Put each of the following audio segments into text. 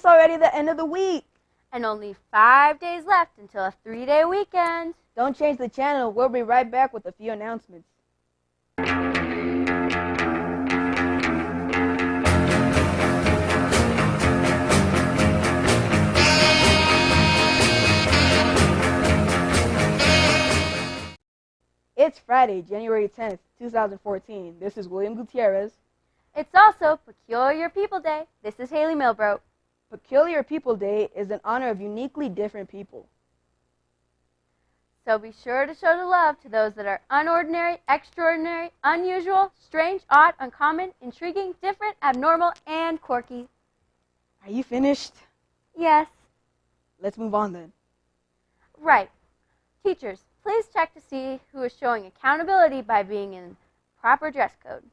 It's already the end of the week. And only 5 days left until a 3-day weekend. Don't change the channel. We'll be right back with a few announcements. It's Friday, January 10th, 2014. This is William Gutierrez. It's also Peculiar People Day. This is Haley Milbrook. Peculiar People Day is in honor of uniquely different people. So be sure to show the love to those that are unordinary, extraordinary, unusual, strange, odd, uncommon, intriguing, different, abnormal, and quirky. Are you finished? Yes. Let's move on then. Right. Teachers, please check to see who is showing accountability by being in proper dress code.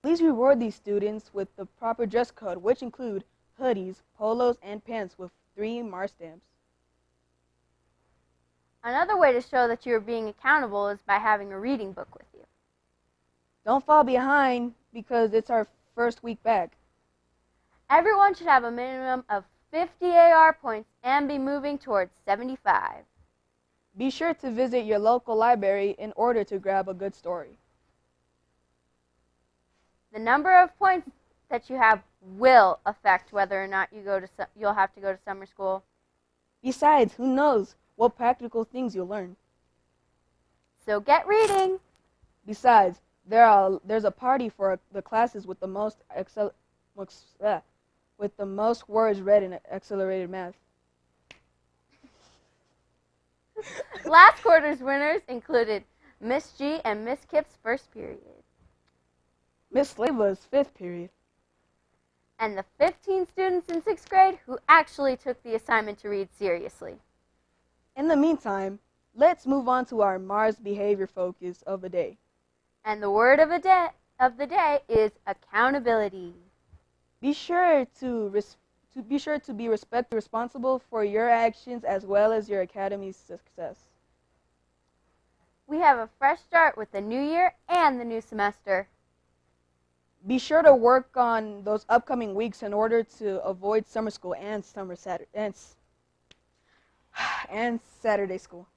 Please reward these students with the proper dress code, which include hoodies, polos, and pants with 3 Mars stamps. Another way to show that you are being accountable is by having a reading book with you. Don't fall behind because it's our first week back. Everyone should have a minimum of 50 AR points and be moving towards 75. Be sure to visit your local library in order to grab a good story. The number of points that you have will affect whether or not you'll have to go to summer school. Besides, who knows what practical things you'll learn. So get reading. Besides, there's a party for the classes with the most words read in accelerated math. Last quarter's winners included Miss G and Miss Kip's first period. Miss Slava's 5th period. And the 15 students in 6th grade who actually took the assignment to read seriously. In the meantime, let's move on to our Mars behavior focus of the day. And the word of the day is accountability. Be sure to be responsible for your actions as well as your academy's success. We have a fresh start with the new year and the new semester. Be sure to work on those upcoming weeks in order to avoid summer school and Saturday school.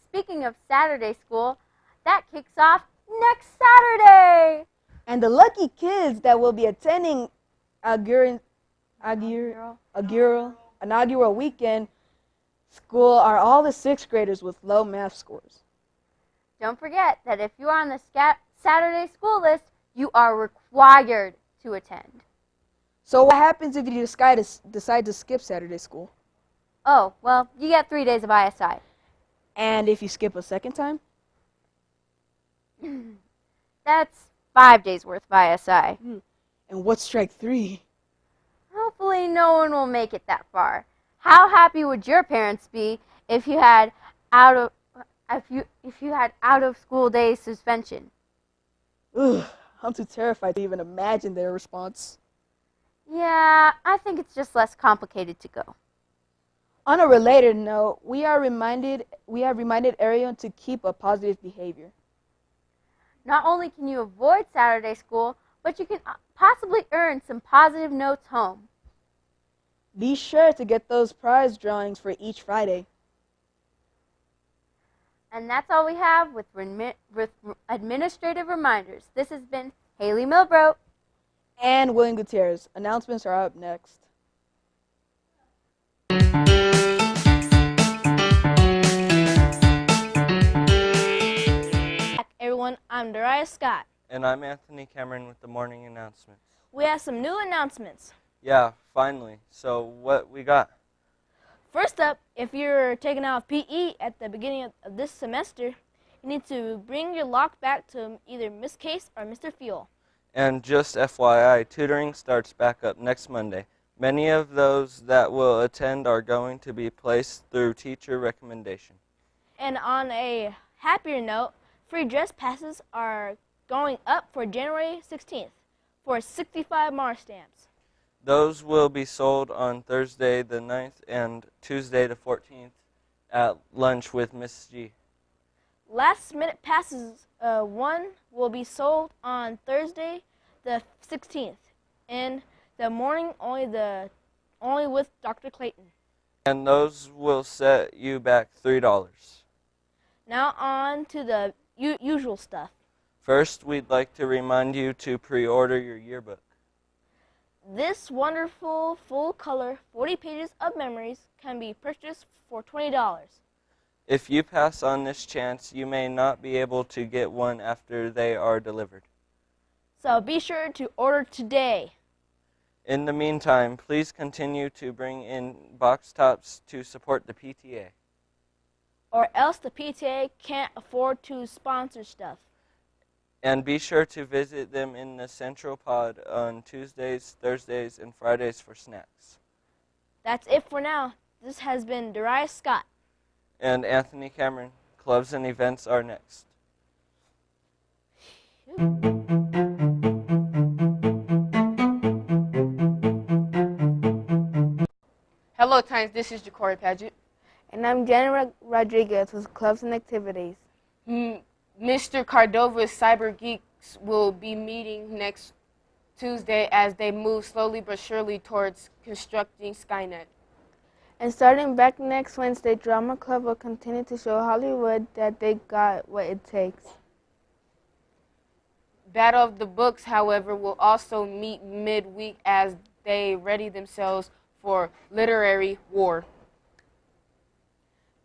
Speaking of Saturday school, that kicks off next Saturday. And the lucky kids that will be attending inaugural weekend school are all the 6th graders with low math scores. Don't forget that if you are on the Saturday school list, you are required to attend. So what happens if you decide to skip Saturday school? Oh, well, you get 3 days of ISI. And if you skip a second time? That's 5 days worth of ISI. And what's strike 3? Hopefully no one will make it that far. How happy would your parents be if you had out of school day suspension? Ugh, I'm too terrified to even imagine their response. Yeah, I think it's just less complicated to go. On a related note, we have reminded everyone to keep a positive behavior. Not only can you avoid Saturday school, but you can possibly earn some positive notes home. Be sure to get those prize drawings for each Friday. And that's all we have with administrative reminders. This has been Haley Milbrook and William Gutierrez. Announcements are up next. Everyone, I'm Darius Scott. And I'm Anthony Cameron with the morning announcements. We have some new announcements. Yeah, finally. So what we got? First up, if you're taking out PE at the beginning of this semester, you need to bring your lock back to either Miss Case or Mr. Fuel. And just FYI, tutoring starts back up next Monday. Many of those that will attend are going to be placed through teacher recommendation. And on a happier note, free dress passes are going up for January 16th for 65 Mars stamps. Those will be sold on Thursday the 9th and Tuesday the 14th at lunch with Miss G. Last minute passes, one will be sold on Thursday the 16th. In the morning, only only with Dr. Clayton. And those will set you back $3. Now on to the usual stuff. First, we'd like to remind you to pre-order your yearbook. This wonderful full-color 40 pages of memories can be purchased for $20. If you pass on this chance, you may not be able to get one after they are delivered. So be sure to order today. In the meantime, please continue to bring in box tops to support the PTA. Or else the PTA can't afford to sponsor stuff. And be sure to visit them in the Central Pod on Tuesdays, Thursdays, and Fridays for snacks. That's it for now. This has been Darius Scott. And Anthony Cameron. Clubs and events are next. Hello, Times. This is Jacory Paget. And I'm Jenna Rodriguez with Clubs and Activities. Mr. Cordova's Cyber Geeks will be meeting next Tuesday as they move slowly but surely towards constructing Skynet. And starting back next Wednesday, Drama Club will continue to show Hollywood that they got what it takes. Battle of the Books, however, will also meet midweek as they ready themselves for literary war.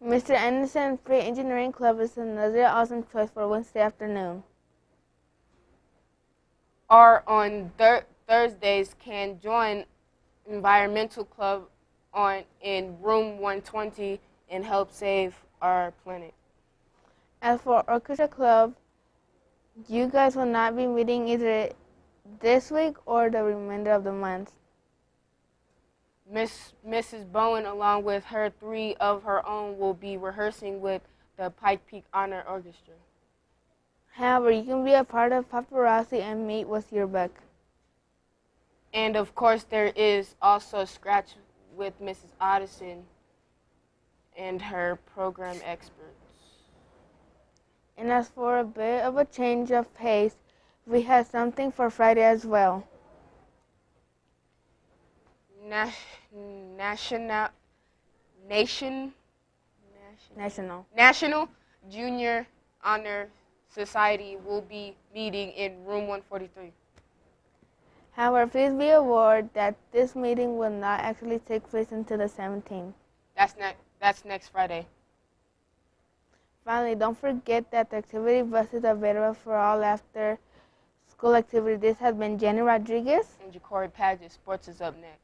Mr. Anderson Free Engineering Club is another awesome choice for Wednesday afternoon. Or on Thursdays can join Environmental Club in room 120 and help save our planet. As for Orchestra Club, you guys will not be meeting either this week or the remainder of the month. Mrs. Bowen, along with her 3 of her own, will be rehearsing with the Pike Peak Honor Orchestra. However, you can be a part of Paparazzi and meet with your book. And of course, there is also Scratch with Mrs. Addison and her program experts. And as for a bit of a change of pace, we have something for Friday as well. National Junior Honor Society will be meeting in room 143. However, please be aware that this meeting will not actually take place until the 17th. That's next Friday. Finally, don't forget that the activity bus is available for all after school activity. This has been Jenny Rodriguez and Jacory Paget. Sports is up next.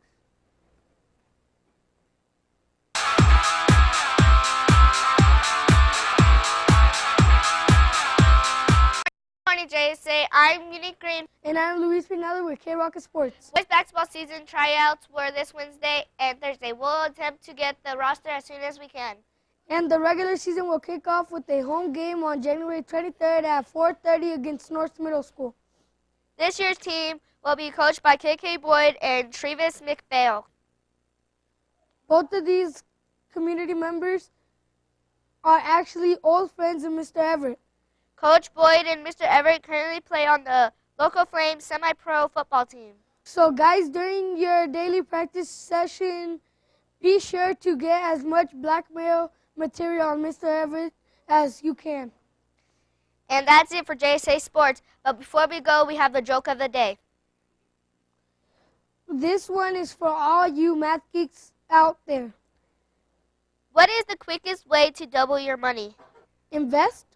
Morning, JSAA. I'm Unique Green. And I'm Luis Pinallo with KRKT Sports. Boys basketball season tryouts were this Wednesday and Thursday. We'll attempt to get the roster as soon as we can. And the regular season will kick off with a home game on January 23rd at 4:30 against North Middle School. This year's team will be coached by KK Boyd and Travis McPhail. Both of these community members are actually old friends of Mr. Everett. Coach Boyd and Mr. Everett currently play on the Local Flames semi-pro football team. So guys, during your daily practice session, be sure to get as much blackmail material on Mr. Everett as you can. And that's it for JSAA Sports. But before we go, we have the joke of the day. This one is for all you math geeks out there. What is the quickest way to double your money? Invest.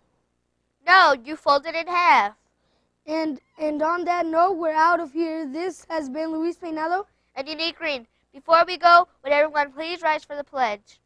No, you fold it in half. And on that note, we're out of here. This has been Luis Peinado and Unique Green. Before we go, would everyone please rise for the pledge?